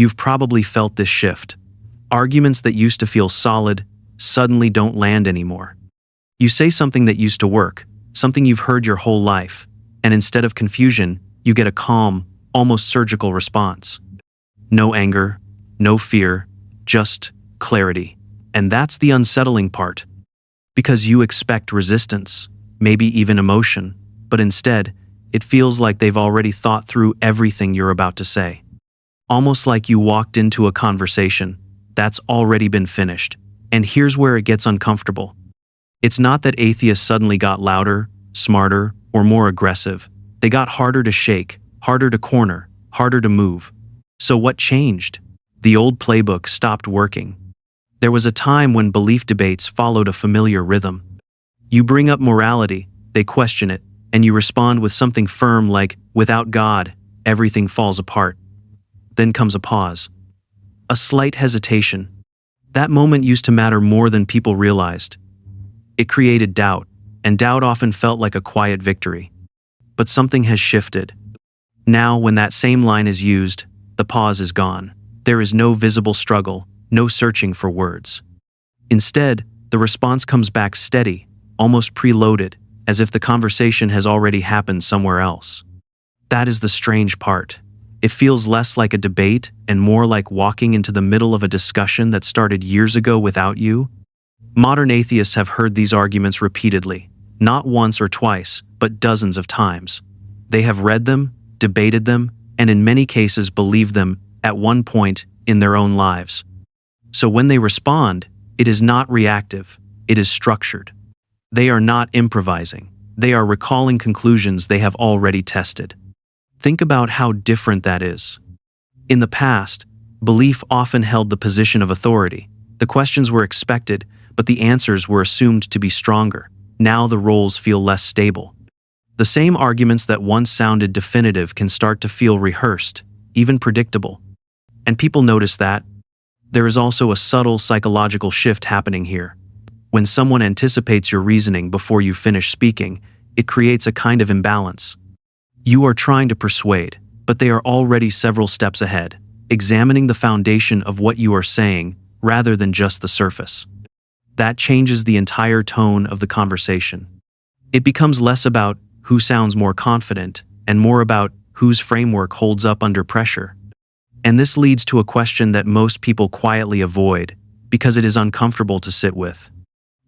You've probably felt this shift. Arguments that used to feel solid suddenly don't land anymore. You say something that used to work, something you've heard your whole life, and instead of confusion, you get a calm, almost surgical response. No anger, no fear, just clarity. And that's the unsettling part. Because you expect resistance, maybe even emotion, but instead, it feels like they've already thought through everything you're about to say. Almost like you walked into a conversation that's already been finished. And here's where it gets uncomfortable. It's not that atheists suddenly got louder, smarter, or more aggressive. They got harder to shake, harder to corner, harder to move. So what changed? The old playbook stopped working. There was a time when belief debates followed a familiar rhythm. You bring up morality, they question it, and you respond with something firm like, "Without God, everything falls apart." Then comes a pause. A slight hesitation. That moment used to matter more than people realized. It created doubt, and doubt often felt like a quiet victory. But something has shifted. Now, when that same line is used, the pause is gone. There is no visible struggle, no searching for words. Instead, the response comes back steady, almost preloaded, as if the conversation has already happened somewhere else. That is the strange part. It feels less like a debate and more like walking into the middle of a discussion that started years ago without you. Modern atheists have heard these arguments repeatedly, not once or twice, but dozens of times. They have read them, debated them, and in many cases believed them at one point in their own lives. So when they respond, it is not reactive, it is structured. They are not improvising. They are recalling conclusions they have already tested. Think about how different that is. In the past, belief often held the position of authority. The questions were expected, but the answers were assumed to be stronger. Now the roles feel less stable. The same arguments that once sounded definitive can start to feel rehearsed, even predictable. And people notice that. There is also a subtle psychological shift happening here. When someone anticipates your reasoning before you finish speaking, it creates a kind of imbalance. You are trying to persuade, but they are already several steps ahead, examining the foundation of what you are saying rather than just the surface. That changes the entire tone of the conversation. It becomes less about who sounds more confident and more about whose framework holds up under pressure. And this leads to a question that most people quietly avoid because it is uncomfortable to sit with.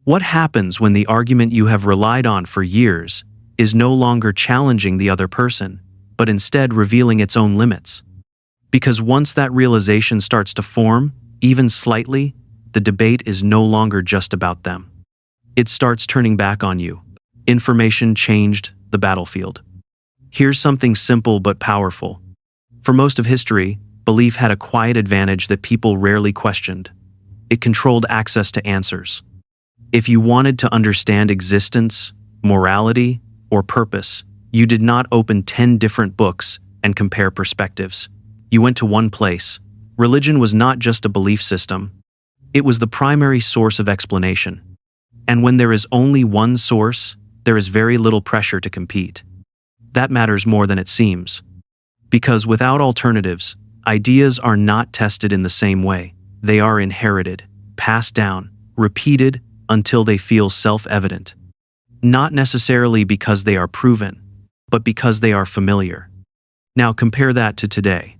What happens when the argument you have relied on for years is no longer challenging the other person, but instead revealing its own limits? Because once that realization starts to form, even slightly, the debate is no longer just about them. It starts turning back on you. Information changed the battlefield. Here's something simple but powerful. For most of history, belief had a quiet advantage that people rarely questioned. It controlled access to answers. If you wanted to understand existence, morality, or purpose, you did not open 10 different books and compare perspectives. You went to one place. Religion was not just a belief system. It was the primary source of explanation. And when there is only one source, there is very little pressure to compete. That matters more than it seems. Because without alternatives, ideas are not tested in the same way. They are inherited, passed down, repeated until they feel self-evident. Not necessarily because they are proven, but because they are familiar. Now compare that to today.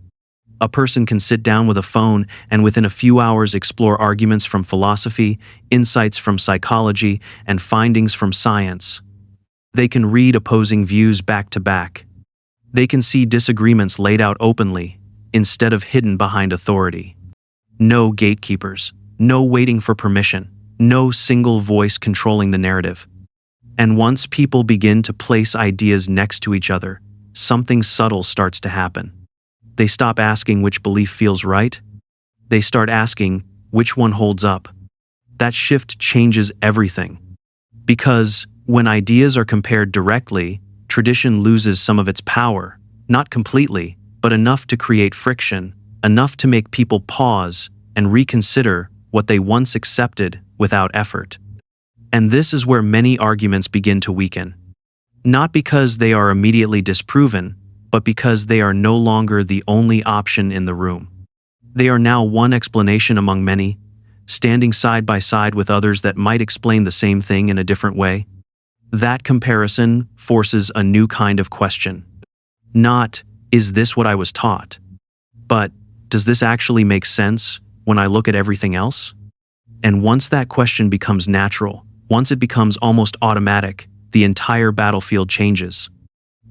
A person can sit down with a phone and within a few hours explore arguments from philosophy, insights from psychology, and findings from science. They can read opposing views back to back. They can see disagreements laid out openly, instead of hidden behind authority. No gatekeepers, no waiting for permission, no single voice controlling the narrative. And once people begin to place ideas next to each other, something subtle starts to happen. They stop asking which belief feels right. They start asking which one holds up. That shift changes everything. Because when ideas are compared directly, tradition loses some of its power, not completely, but enough to create friction, enough to make people pause and reconsider what they once accepted without effort. And this is where many arguments begin to weaken. Not because they are immediately disproven, but because they are no longer the only option in the room. They are now one explanation among many, standing side by side with others that might explain the same thing in a different way. That comparison forces a new kind of question. Not, is this what I was taught? But, does this actually make sense when I look at everything else? And once that question becomes natural, once it becomes almost automatic, the entire battlefield changes.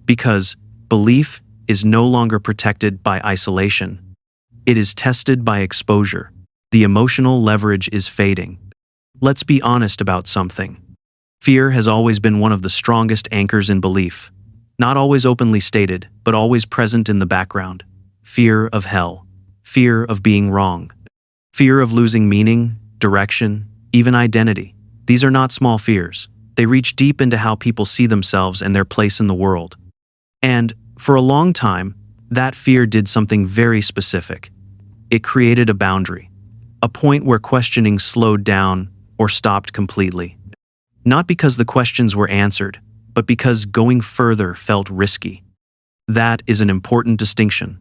Because belief is no longer protected by isolation. It is tested by exposure. The emotional leverage is fading. Let's be honest about something. Fear has always been one of the strongest anchors in belief. Not always openly stated, but always present in the background. Fear of hell. Fear of being wrong. Fear of losing meaning, direction, even identity. These are not small fears. They reach deep into how people see themselves and their place in the world. And, for a long time, that fear did something very specific. It created a boundary. A point where questioning slowed down or stopped completely. Not because the questions were answered, but because going further felt risky. That is an important distinction.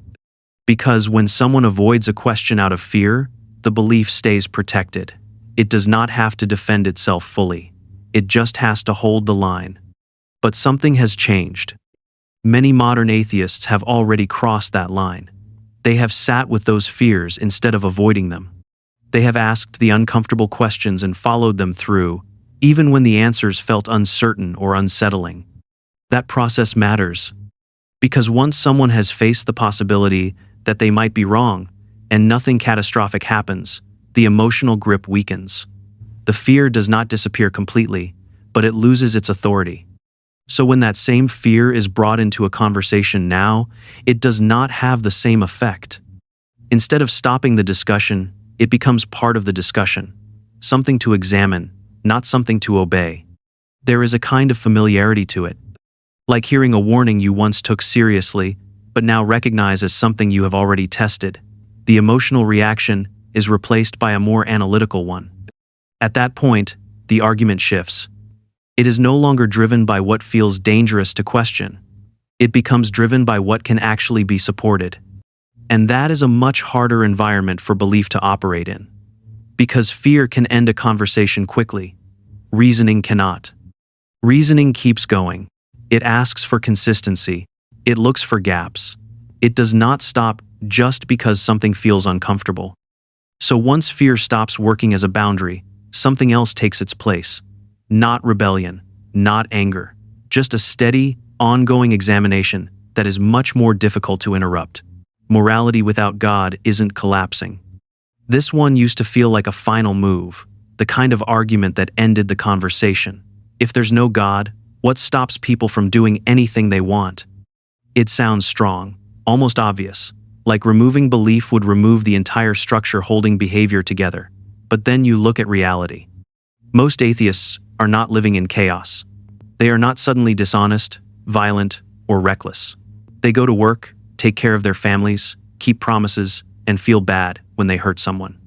Because when someone avoids a question out of fear, the belief stays protected. It does not have to defend itself fully. It just has to hold the line. But something has changed. Many modern atheists have already crossed that line. They have sat with those fears instead of avoiding them. They have asked the uncomfortable questions and followed them through, even when the answers felt uncertain or unsettling. That process matters. Because once someone has faced the possibility that they might be wrong, and nothing catastrophic happens, the emotional grip weakens. The fear does not disappear completely, but it loses its authority. So when that same fear is brought into a conversation now, it does not have the same effect. Instead of stopping the discussion, it becomes part of the discussion, something to examine, not something to obey. There is a kind of familiarity to it. Like hearing a warning you once took seriously, but now recognize as something you have already tested. The emotional reaction is replaced by a more analytical one. At that point, the argument shifts. It is no longer driven by what feels dangerous to question. It becomes driven by what can actually be supported. And that is a much harder environment for belief to operate in. Because fear can end a conversation quickly. Reasoning cannot. Reasoning keeps going. It asks for consistency. It looks for gaps. It does not stop just because something feels uncomfortable. So once fear stops working as a boundary, something else takes its place. Not rebellion, not anger, just a steady, ongoing examination that is much more difficult to interrupt. Morality without God isn't collapsing. This one used to feel like a final move, the kind of argument that ended the conversation. If there's no God, what stops people from doing anything they want? It sounds strong, almost obvious, like removing belief would remove the entire structure holding behavior together. But then you look at reality. Most atheists are not living in chaos. They are not suddenly dishonest, violent, or reckless. They go to work, take care of their families, keep promises, and feel bad when they hurt someone.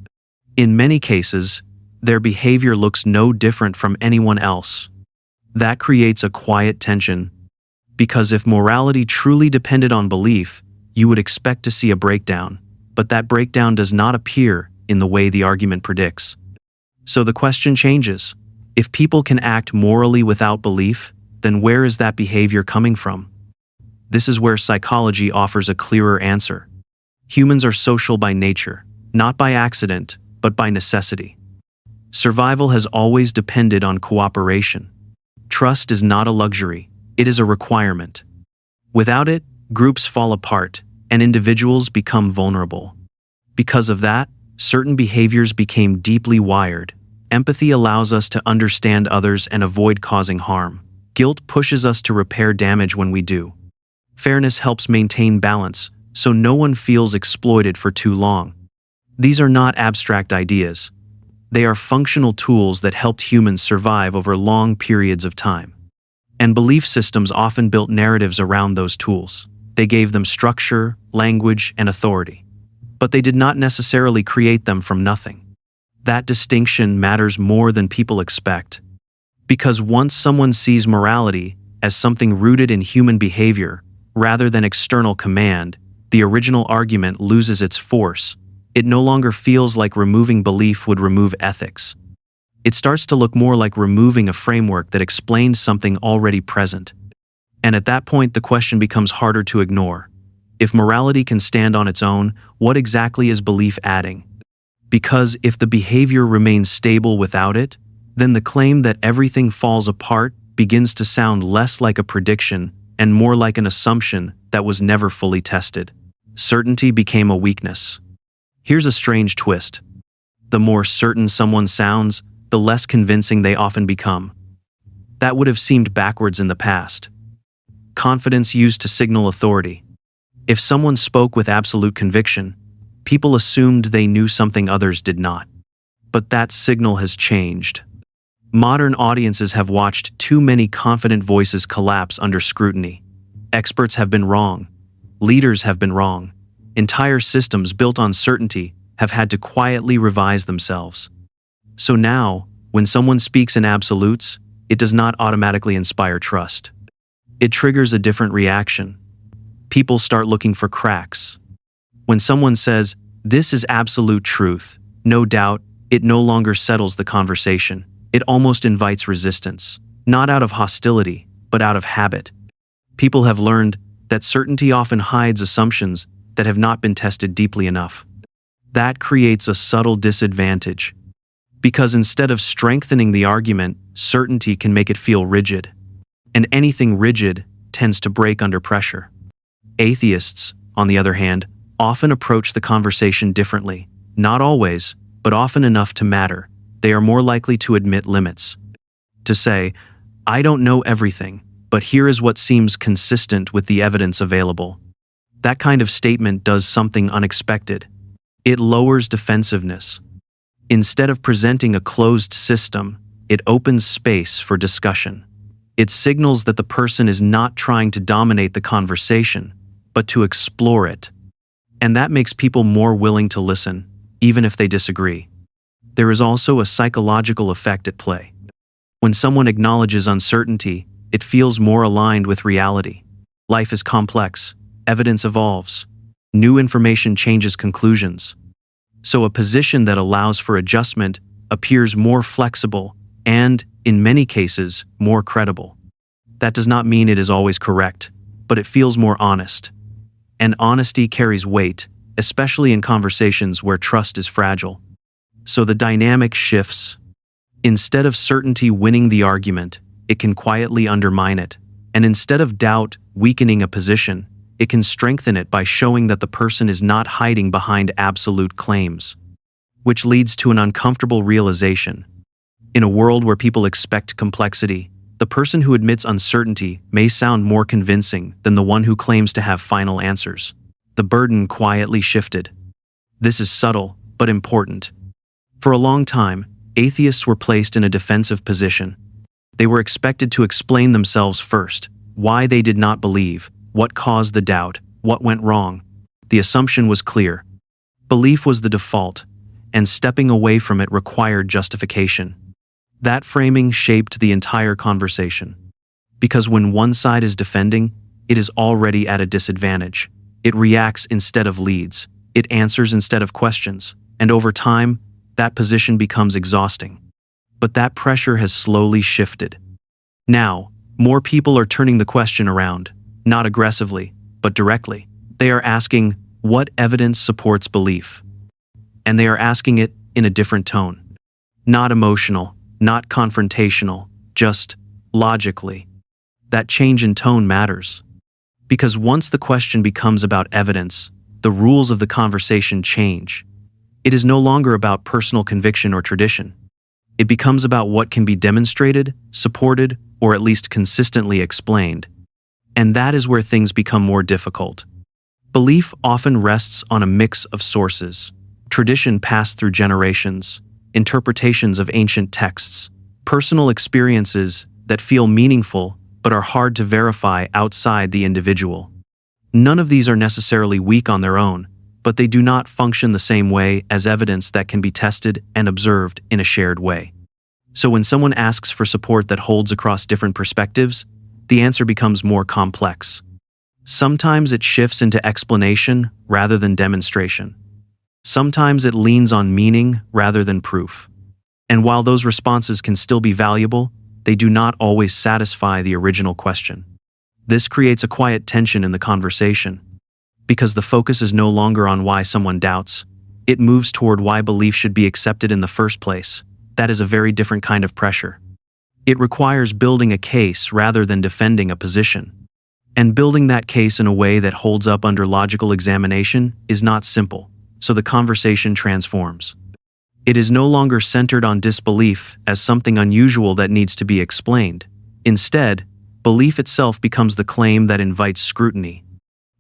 In many cases, their behavior looks no different from anyone else. That creates a quiet tension, because if morality truly depended on belief, you would expect to see a breakdown, but that breakdown does not appear in the way the argument predicts. So the question changes. If people can act morally without belief, then where is that behavior coming from? This is where psychology offers a clearer answer. Humans are social by nature, not by accident, but by necessity. Survival has always depended on cooperation. Trust is not a luxury, it is a requirement. Without it, groups fall apart, and individuals become vulnerable. Because of that, certain behaviors became deeply wired. Empathy allows us to understand others and avoid causing harm. Guilt pushes us to repair damage when we do. Fairness helps maintain balance, so no one feels exploited for too long. These are not abstract ideas. They are functional tools that helped humans survive over long periods of time. And belief systems often built narratives around those tools. They gave them structure, language, and authority. But they did not necessarily create them from nothing. That distinction matters more than people expect. Because once someone sees morality as something rooted in human behavior, rather than external command, the original argument loses its force. It no longer feels like removing belief would remove ethics. It starts to look more like removing a framework that explains something already present. And at that point, the question becomes harder to ignore. If morality can stand on its own, what exactly is belief adding? Because if the behavior remains stable without it, then the claim that everything falls apart begins to sound less like a prediction and more like an assumption that was never fully tested. Certainty became a weakness. Here's a strange twist. The more certain someone sounds, the less convincing they often become. That would have seemed backwards in the past. Confidence used to signal authority. If someone spoke with absolute conviction, people assumed they knew something others did not. But that signal has changed. Modern audiences have watched too many confident voices collapse under scrutiny. Experts have been wrong. Leaders have been wrong. Entire systems built on certainty have had to quietly revise themselves. So now, when someone speaks in absolutes, it does not automatically inspire trust. It triggers a different reaction. People start looking for cracks. When someone says, "This is absolute truth," no doubt, it no longer settles the conversation. It almost invites resistance, not out of hostility, but out of habit. People have learned that certainty often hides assumptions that have not been tested deeply enough. That creates a subtle disadvantage. Because instead of strengthening the argument, certainty can make it feel rigid. And anything rigid tends to break under pressure. Atheists, on the other hand, often approach the conversation differently. Not always, but often enough to matter. They are more likely to admit limits. To say, "I don't know everything, but here is what seems consistent with the evidence available." That kind of statement does something unexpected. It lowers defensiveness. Instead of presenting a closed system, it opens space for discussion. It signals that the person is not trying to dominate the conversation, but to explore it. And that makes people more willing to listen, even if they disagree. There is also a psychological effect at play. When someone acknowledges uncertainty, it feels more aligned with reality. Life is complex, evidence evolves, new information changes conclusions. So a position that allows for adjustment appears more flexible and, in many cases, more credible. That does not mean it is always correct, but it feels more honest. And honesty carries weight, especially in conversations where trust is fragile. So the dynamic shifts. Instead of certainty winning the argument, it can quietly undermine it. And instead of doubt weakening a position, it can strengthen it by showing that the person is not hiding behind absolute claims. Which leads to an uncomfortable realization. In a world where people expect complexity, the person who admits uncertainty may sound more convincing than the one who claims to have final answers. The burden quietly shifted. This is subtle, but important. For a long time, atheists were placed in a defensive position. They were expected to explain themselves first, why they did not believe, what caused the doubt, what went wrong. The assumption was clear. Belief was the default, and stepping away from it required justification. That framing shaped the entire conversation. Because when one side is defending, it is already at a disadvantage. It reacts instead of leads. It answers instead of questions. And over time, that position becomes exhausting. But that pressure has slowly shifted. Now, more people are turning the question around, not aggressively, but directly. They are asking, what evidence supports belief? And they are asking it in a different tone. Not emotional, not confrontational, just logically. That change in tone matters. Because once the question becomes about evidence, the rules of the conversation change. It is no longer about personal conviction or tradition. It becomes about what can be demonstrated, supported, or at least consistently explained. And that is where things become more difficult. Belief often rests on a mix of sources. Tradition passed through generations, interpretations of ancient texts, personal experiences that feel meaningful but are hard to verify outside the individual. None of these are necessarily weak on their own, but they do not function the same way as evidence that can be tested and observed in a shared way. So when someone asks for support that holds across different perspectives, the answer becomes more complex. Sometimes it shifts into explanation rather than demonstration. Sometimes it leans on meaning rather than proof. And while those responses can still be valuable, they do not always satisfy the original question. This creates a quiet tension in the conversation. Because the focus is no longer on why someone doubts, it moves toward why belief should be accepted in the first place. That is a very different kind of pressure. It requires building a case rather than defending a position. And building that case in a way that holds up under logical examination is not simple, so the conversation transforms. It is no longer centered on disbelief as something unusual that needs to be explained. Instead, belief itself becomes the claim that invites scrutiny.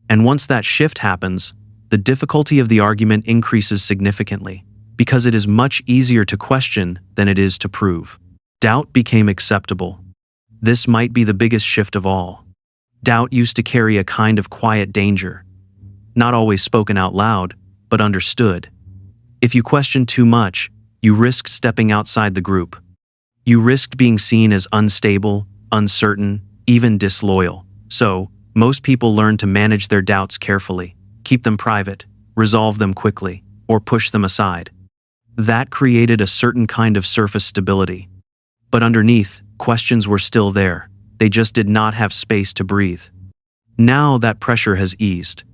And once that shift happens, the difficulty of the argument increases significantly, because it is much easier to question than it is to prove. Doubt became acceptable. This might be the biggest shift of all. Doubt used to carry a kind of quiet danger, not always spoken out loud, but understood. If you questioned too much, you risked stepping outside the group. You risked being seen as unstable, uncertain, even disloyal. So, most people learn to manage their doubts carefully, keep them private, resolve them quickly, or push them aside. That created a certain kind of surface stability. But underneath, questions were still there. They just did not have space to breathe. Now that pressure has eased.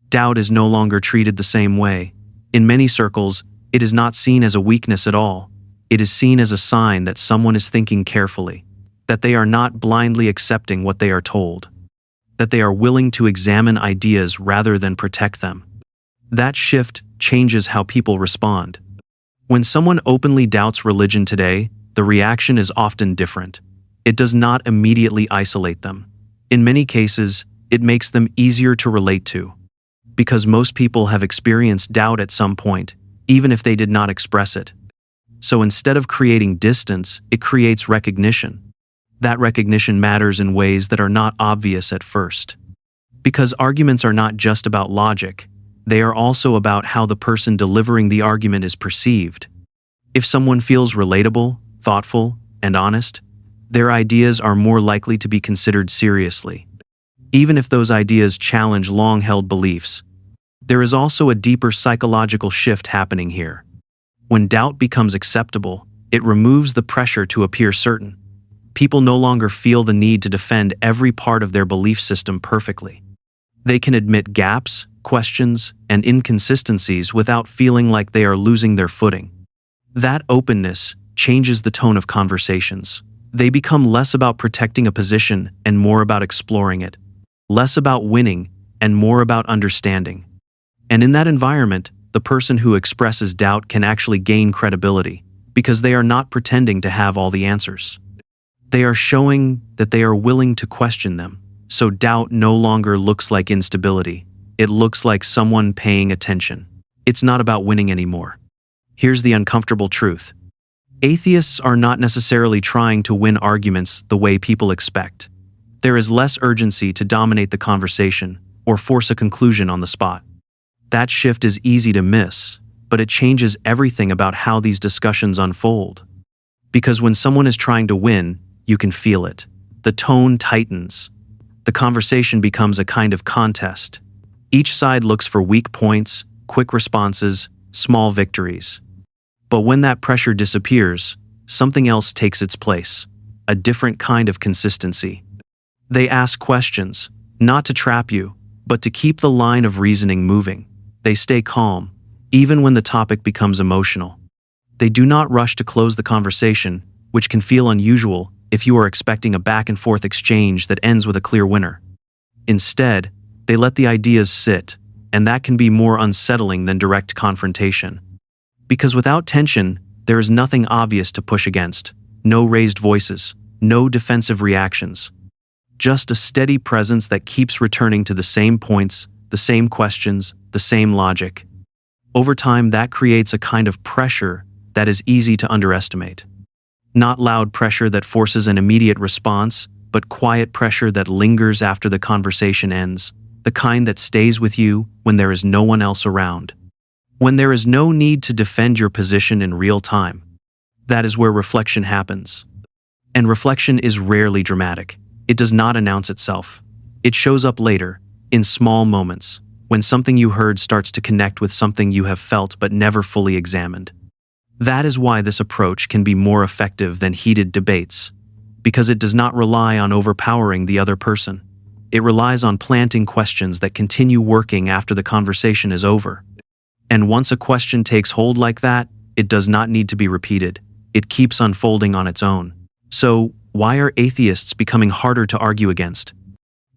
Doubt is no longer treated the same way. In many circles, it is not seen as a weakness at all. It is seen as a sign that someone is thinking carefully, that they are not blindly accepting what they are told, that they are willing to examine ideas rather than protect them. That shift changes how people respond. When someone openly doubts religion today, the reaction is often different. It does not immediately isolate them. In many cases, it makes them easier to relate to. Because most people have experienced doubt at some point, even if they did not express it. So instead of creating distance, it creates recognition. That recognition matters in ways that are not obvious at first. Because arguments are not just about logic, they are also about how the person delivering the argument is perceived. If someone feels relatable, thoughtful, and honest, their ideas are more likely to be considered seriously. Even if those ideas challenge long-held beliefs, there is also a deeper psychological shift happening here. When doubt becomes acceptable, it removes the pressure to appear certain. People no longer feel the need to defend every part of their belief system perfectly. They can admit gaps, questions, and inconsistencies without feeling like they are losing their footing. That openness changes the tone of conversations. They become less about protecting a position and more about exploring it, less about winning and more about understanding. And in that environment, the person who expresses doubt can actually gain credibility, because they are not pretending to have all the answers. They are showing that they are willing to question them, so doubt no longer looks like instability. It looks like someone paying attention. It's not about winning anymore. Here's the uncomfortable truth. Atheists are not necessarily trying to win arguments the way people expect. There is less urgency to dominate the conversation or force a conclusion on the spot. That shift is easy to miss, but it changes everything about how these discussions unfold. Because when someone is trying to win, you can feel it. The tone tightens. The conversation becomes a kind of contest. Each side looks for weak points, quick responses, small victories. But when that pressure disappears, something else takes its place, a different kind of consistency. They ask questions, not to trap you, but to keep the line of reasoning moving. They stay calm, even when the topic becomes emotional. They do not rush to close the conversation, which can feel unusual if you are expecting a back-and-forth exchange that ends with a clear winner. Instead, they let the ideas sit, and that can be more unsettling than direct confrontation. Because without tension, there is nothing obvious to push against, no raised voices, no defensive reactions. Just a steady presence that keeps returning to the same points, the same questions, the same logic. Over time, that creates a kind of pressure that is easy to underestimate. Not loud pressure that forces an immediate response, but quiet pressure that lingers after the conversation ends, the kind that stays with you when there is no one else around. When there is no need to defend your position in real time. That is where reflection happens. And reflection is rarely dramatic. It does not announce itself. It shows up later, in small moments, when something you heard starts to connect with something you have felt but never fully examined. That is why this approach can be more effective than heated debates, because it does not rely on overpowering the other person. It relies on planting questions that continue working after the conversation is over. And once a question takes hold like that, it does not need to be repeated. It keeps unfolding on its own. So, why are atheists becoming harder to argue against?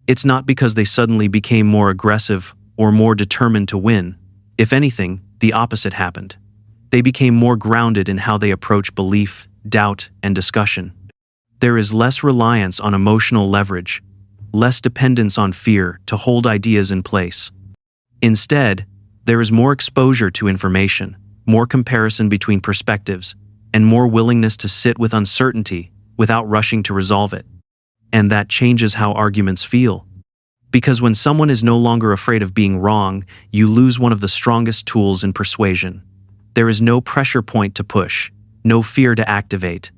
It's not because they suddenly became more aggressive or more determined to win. If anything, the opposite happened. They became more grounded in how they approach belief, doubt, and discussion. There is less reliance on emotional leverage, less dependence on fear to hold ideas in place. Instead, there is more exposure to information, more comparison between perspectives, and more willingness to sit with uncertainty without rushing to resolve it. And that changes how arguments feel. Because when someone is no longer afraid of being wrong, you lose one of the strongest tools in persuasion. There is no pressure point to push, no fear to activate.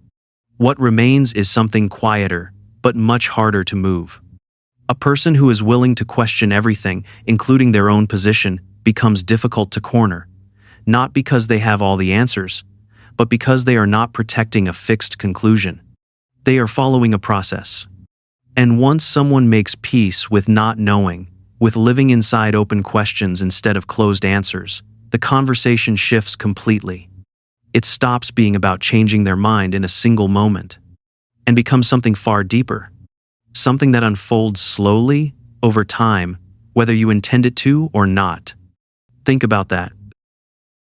What remains is something quieter, but much harder to move. A person who is willing to question everything, including their own position, becomes difficult to corner, not because they have all the answers, but because they are not protecting a fixed conclusion. They are following a process. And once someone makes peace with not knowing, with living inside open questions instead of closed answers, the conversation shifts completely. It stops being about changing their mind in a single moment and becomes something far deeper, something that unfolds slowly, over time, whether you intend it to or not. Think about that.